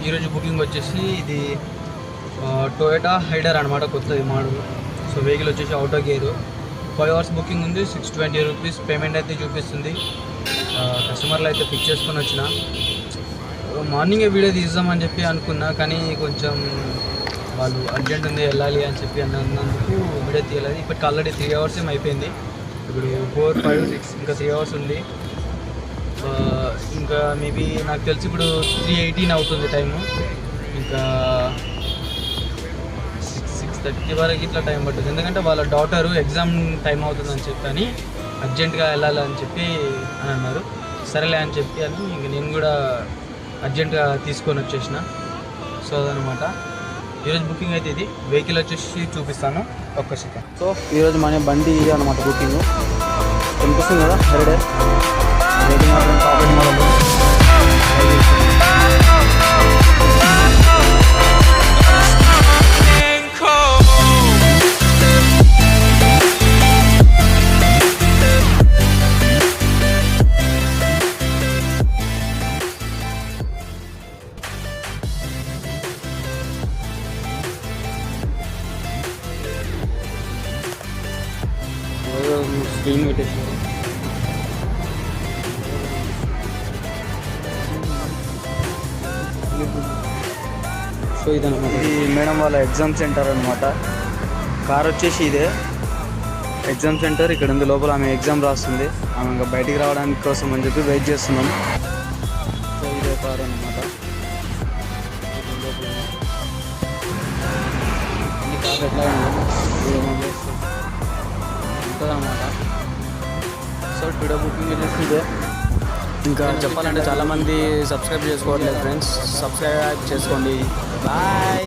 ఈరోజు బుకింగ్ వచ్చేసి ఇది టొయోటా హైడర్ అనమాట, కొత్తది మోడల్. సో వెహికల్ వచ్చేసి ఆటో గేరు. 5 hours బుకింగ్ ఉంది. 620 రూపీస్ పేమెంట్ అయితే చూపిస్తుంది. కస్టమర్లు అయితే పిక్ చేసుకొని వచ్చిన. మార్నింగే వీడియో తీద్దామని చెప్పి అనుకున్నా, కానీ కొంచెం వాళ్ళు అర్జెంట్ ఉంది వెళ్ళాలి అని చెప్పి అన్నందుకు వీడియో తీయలేదు. ఇప్పటికి ఆల్రెడీ 3 hours ఏం అయిపోయింది. ఇప్పుడు 4, 5, 6 ఇంకా 3 hours ఉంది. ఇంకా మేబీ నాకు తెలిసి ఇప్పుడు 3:18 అవుతుంది టైము. ఇంకా 6:30 వరకు ఇట్లా టైం పడుతుంది. ఎందుకంటే వాళ్ళ డాటరు ఎగ్జామ్ టైం అవుతుందని చెప్పని అర్జెంటుగా వెళ్ళాలని చెప్పి అని అన్నారు. సరేలే అని చెప్పి ఇంక నేను కూడా అర్జెంటుగా తీసుకొని వచ్చేసిన. సో అదనమాట ఈరోజు బుకింగ్ అయితే. ఇది వెహికల్ వచ్చేసి చూపిస్తాను ఒక్క సెకండ్. సో ఈరోజు మన బండి అనమాట బుకింగ్ కనిపిస్తుంది కదా, హెరిడర్ వెయిటింగ్ మాత్రం కాపరేట్ మోడల్. స్క్రీన్ పెట్టేసి సో ఇదన్నమాట. ఇది మేడం వాళ్ళ ఎగ్జామ్ సెంటర్ అనమాట. కార్ వచ్చేసి ఇదే ఎగ్జామ్ సెంటర్. ఇక్కడ ఉంది లోపల ఆమె ఎగ్జామ్ రాస్తుంది. ఆమె ఇంకా బయటికి రావడానికి కోసం అని చెప్పి వెయిట్ చేస్తున్నాం. సో ఇదే కార్ అనమాట. ఈ కార్ ఎట్లా ఉంటుందన్నమాట. సో టుడే బుకింగ్ వచ్చేసి ఇదే. ఇంకా చెప్పాలంటే చాలామంది సబ్స్క్రైబ్ చేసుకోవట్లేదు ఫ్రెండ్స్, సబ్స్క్రైబ్ చేసుకోండి. బాయ్.